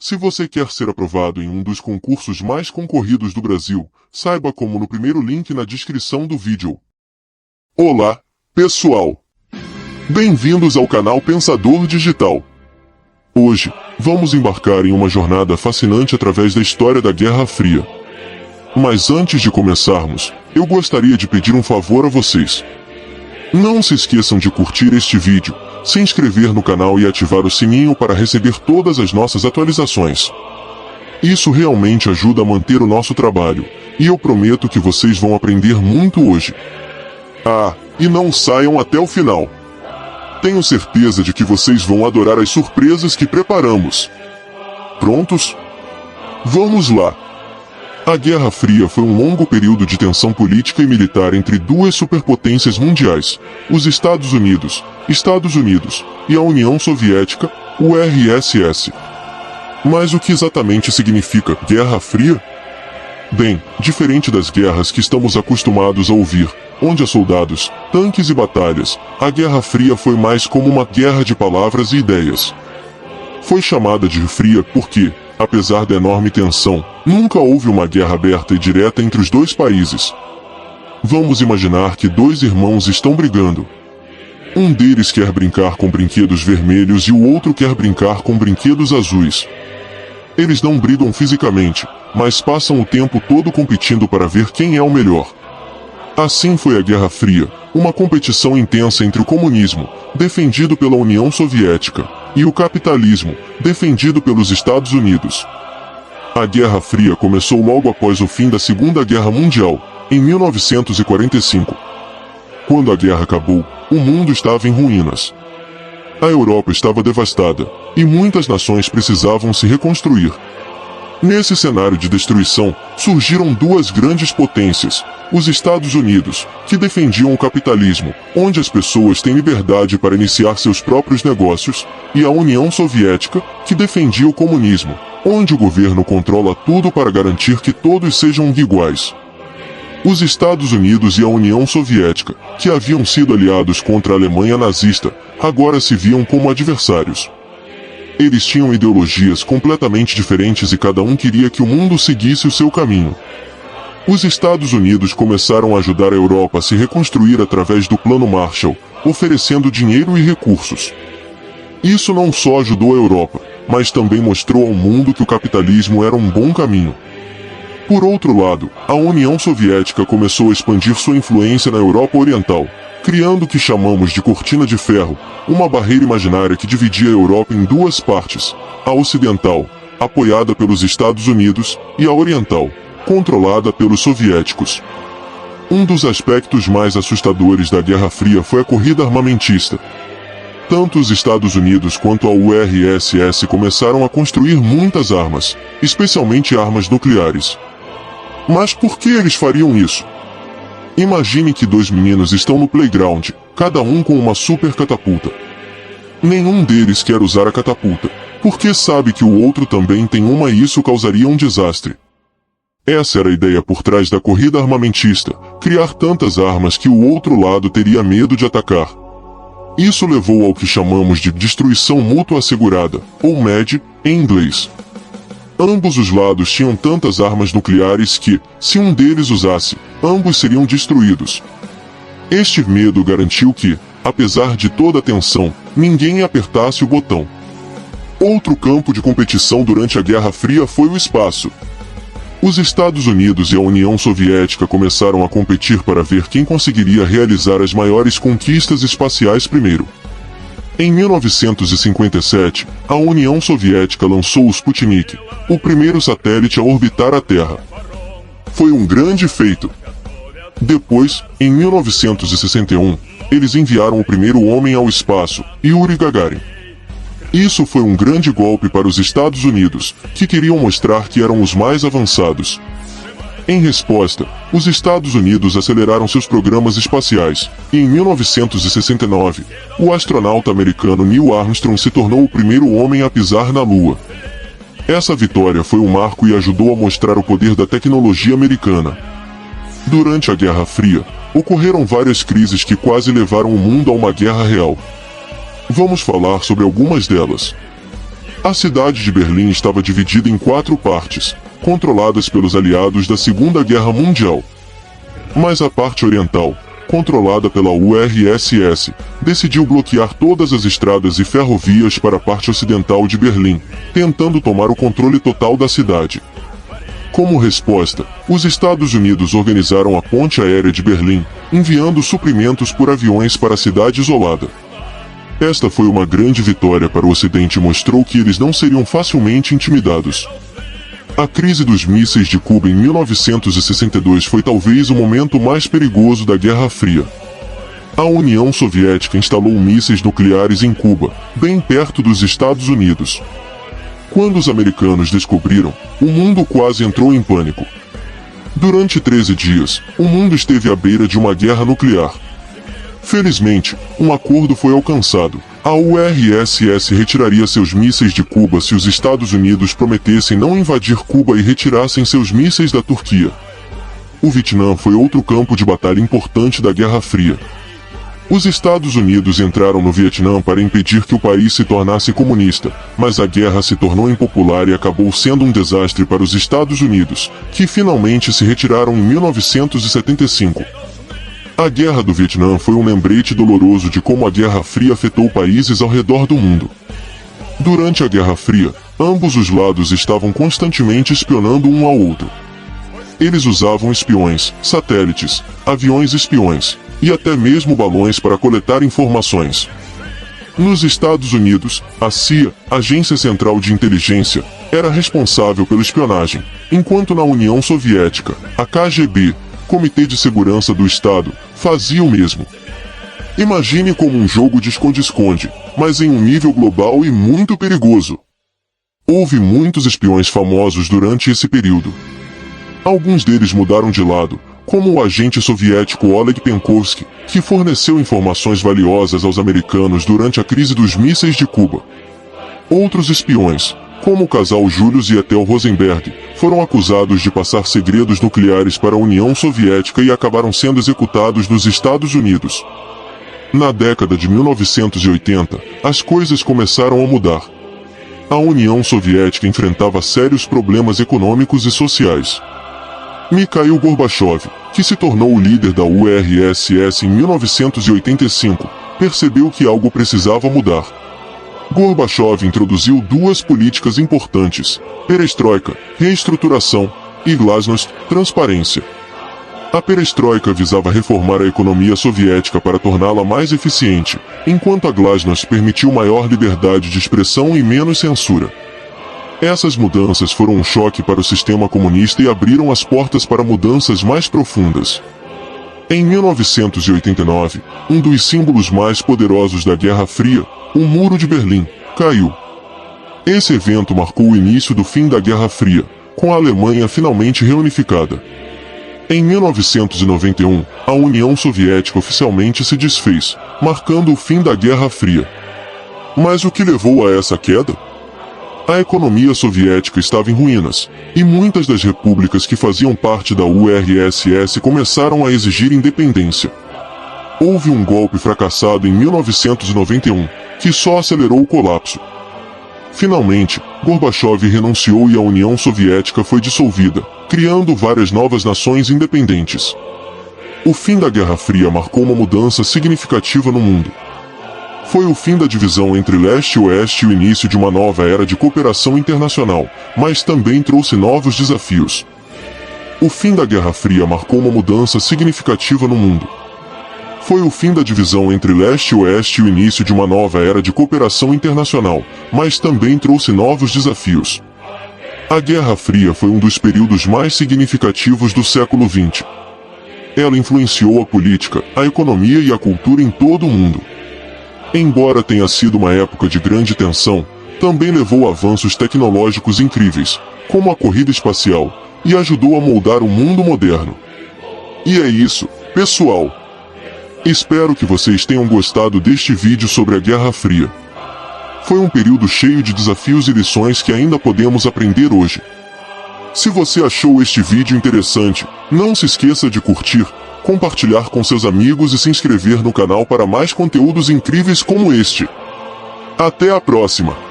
Se você quer ser aprovado em um dos concursos mais concorridos do Brasil, saiba como no primeiro link na descrição do vídeo. Olá, pessoal! Bem-vindos ao canal Pensador Digital. Hoje, vamos embarcar em uma jornada fascinante através da história da Guerra Fria. Mas antes de começarmos, eu gostaria de pedir um favor a vocês. Não se esqueçam de curtir este vídeo, se inscrever no canal e ativar o sininho para receber todas as nossas atualizações. Isso realmente ajuda a manter o nosso trabalho, e eu prometo que vocês vão aprender muito hoje. Ah, e não saiam até o final. Tenho certeza de que vocês vão adorar as surpresas que preparamos. Prontos? Vamos lá! A Guerra Fria foi um longo período de tensão política e militar entre duas superpotências mundiais, os Estados Unidos, e a União Soviética, URSS. Mas o que exatamente significa Guerra Fria? Bem, diferente das guerras que estamos acostumados a ouvir, onde há soldados, tanques e batalhas, a Guerra Fria foi mais como uma guerra de palavras e ideias. Foi chamada de fria porque, apesar da enorme tensão, nunca houve uma guerra aberta e direta entre os dois países. Vamos imaginar que dois irmãos estão brigando. Um deles quer brincar com brinquedos vermelhos e o outro quer brincar com brinquedos azuis. Eles não brigam fisicamente, mas passam o tempo todo competindo para ver quem é o melhor. Assim foi a Guerra Fria, uma competição intensa entre o comunismo, defendido pela União Soviética, e o capitalismo, defendido pelos Estados Unidos. A Guerra Fria começou logo após o fim da Segunda Guerra Mundial, em 1945. Quando a guerra acabou, o mundo estava em ruínas. A Europa estava devastada, e muitas nações precisavam se reconstruir. Nesse cenário de destruição, surgiram duas grandes potências, os Estados Unidos, que defendiam o capitalismo, onde as pessoas têm liberdade para iniciar seus próprios negócios, e a União Soviética, que defendia o comunismo, onde o governo controla tudo para garantir que todos sejam iguais. Os Estados Unidos e a União Soviética, que haviam sido aliados contra a Alemanha nazista, agora se viam como adversários. Eles tinham ideologias completamente diferentes e cada um queria que o mundo seguisse o seu caminho. Os Estados Unidos começaram a ajudar a Europa a se reconstruir através do Plano Marshall, oferecendo dinheiro e recursos. Isso não só ajudou a Europa, mas também mostrou ao mundo que o capitalismo era um bom caminho. Por outro lado, a União Soviética começou a expandir sua influência na Europa Oriental, criando o que chamamos de Cortina de Ferro, uma barreira imaginária que dividia a Europa em duas partes, a ocidental, apoiada pelos Estados Unidos, e a oriental, controlada pelos soviéticos. Um dos aspectos mais assustadores da Guerra Fria foi a corrida armamentista. Tanto os Estados Unidos quanto a URSS começaram a construir muitas armas, especialmente armas nucleares. Mas por que eles fariam isso? Imagine que dois meninos estão no playground, cada um com uma super catapulta. Nenhum deles quer usar a catapulta, porque sabe que o outro também tem uma e isso causaria um desastre. Essa era a ideia por trás da corrida armamentista, criar tantas armas que o outro lado teria medo de atacar. Isso levou ao que chamamos de destruição mútua assegurada, ou MAD, em inglês. Ambos os lados tinham tantas armas nucleares que, se um deles usasse, ambos seriam destruídos. Este medo garantiu que, apesar de toda a tensão, ninguém apertasse o botão. Outro campo de competição durante a Guerra Fria foi o espaço. Os Estados Unidos e a União Soviética começaram a competir para ver quem conseguiria realizar as maiores conquistas espaciais primeiro. Em 1957, a União Soviética lançou o Sputnik, o primeiro satélite a orbitar a Terra. Foi um grande feito. Depois, em 1961, eles enviaram o primeiro homem ao espaço, Yuri Gagarin. Isso foi um grande golpe para os Estados Unidos, que queriam mostrar que eram os mais avançados. Em resposta, os Estados Unidos aceleraram seus programas espaciais, e em 1969, o astronauta americano Neil Armstrong se tornou o primeiro homem a pisar na Lua. Essa vitória foi um marco e ajudou a mostrar o poder da tecnologia americana. Durante a Guerra Fria, ocorreram várias crises que quase levaram o mundo a uma guerra real. Vamos falar sobre algumas delas. A cidade de Berlim estava dividida em 4 partes, controladas pelos aliados da Segunda Guerra Mundial. Mas a parte oriental, controlada pela URSS, decidiu bloquear todas as estradas e ferrovias para a parte ocidental de Berlim, tentando tomar o controle total da cidade. Como resposta, os Estados Unidos organizaram a ponte aérea de Berlim, enviando suprimentos por aviões para a cidade isolada. Esta foi uma grande vitória para o Ocidente e mostrou que eles não seriam facilmente intimidados. A crise dos mísseis de Cuba em 1962 foi talvez o momento mais perigoso da Guerra Fria. A União Soviética instalou mísseis nucleares em Cuba, bem perto dos Estados Unidos. Quando os americanos descobriram, o mundo quase entrou em pânico. Durante 13 dias, o mundo esteve à beira de uma guerra nuclear. Felizmente, um acordo foi alcançado. A URSS retiraria seus mísseis de Cuba se os Estados Unidos prometessem não invadir Cuba e retirassem seus mísseis da Turquia. O Vietnã foi outro campo de batalha importante da Guerra Fria. Os Estados Unidos entraram no Vietnã para impedir que o país se tornasse comunista, mas a guerra se tornou impopular e acabou sendo um desastre para os Estados Unidos, que finalmente se retiraram em 1975. A Guerra do Vietnã foi um lembrete doloroso de como a Guerra Fria afetou países ao redor do mundo. Durante a Guerra Fria, ambos os lados estavam constantemente espionando um ao outro. Eles usavam espiões, satélites, aviões espiões e até mesmo balões para coletar informações. Nos Estados Unidos, a CIA, Agência Central de Inteligência, era responsável pela espionagem, enquanto na União Soviética, a KGB, Comitê de Segurança do Estado, fazia o mesmo. Imagine como um jogo de esconde-esconde, mas em um nível global e muito perigoso. Houve muitos espiões famosos durante esse período. Alguns deles mudaram de lado, como o agente soviético Oleg Penkovsky, que forneceu informações valiosas aos americanos durante a crise dos mísseis de Cuba. Outros espiões, como o casal Julius e Ethel Rosenberg, foram acusados de passar segredos nucleares para a União Soviética e acabaram sendo executados nos Estados Unidos. Na década de 1980, as coisas começaram a mudar. A União Soviética enfrentava sérios problemas econômicos e sociais. Mikhail Gorbachev, que se tornou o líder da URSS em 1985, percebeu que algo precisava mudar. Gorbachev introduziu 2 políticas importantes: perestroika, reestruturação, e glasnost, transparência. A perestroika visava reformar a economia soviética para torná-la mais eficiente, enquanto a glasnost permitiu maior liberdade de expressão e menos censura. Essas mudanças foram um choque para o sistema comunista e abriram as portas para mudanças mais profundas. Em 1989, um dos símbolos mais poderosos da Guerra Fria, o Muro de Berlim, caiu. Esse evento marcou o início do fim da Guerra Fria, com a Alemanha finalmente reunificada. Em 1991, a União Soviética oficialmente se desfez, marcando o fim da Guerra Fria. Mas o que levou a essa queda? A economia soviética estava em ruínas, e muitas das repúblicas que faziam parte da URSS começaram a exigir independência. Houve um golpe fracassado em 1991, que só acelerou o colapso. Finalmente, Gorbachev renunciou e a União Soviética foi dissolvida, criando várias novas nações independentes. O fim da Guerra Fria marcou uma mudança significativa no mundo. Foi o fim da divisão entre leste e oeste e o início de uma nova era de cooperação internacional, mas também trouxe novos desafios. O fim da Guerra Fria marcou uma mudança significativa no mundo. Foi o fim da divisão entre leste e oeste e o início de uma nova era de cooperação internacional, mas também trouxe novos desafios. A Guerra Fria foi um dos períodos mais significativos do século XX. Ela influenciou a política, a economia e a cultura em todo o mundo. Embora tenha sido uma época de grande tensão, também levou a avanços tecnológicos incríveis, como a corrida espacial, e ajudou a moldar o mundo moderno. E é isso, pessoal! Espero que vocês tenham gostado deste vídeo sobre a Guerra Fria. Foi um período cheio de desafios e lições que ainda podemos aprender hoje. Se você achou este vídeo interessante, não se esqueça de curtir, compartilhar com seus amigos e se inscrever no canal para mais conteúdos incríveis como este. Até a próxima!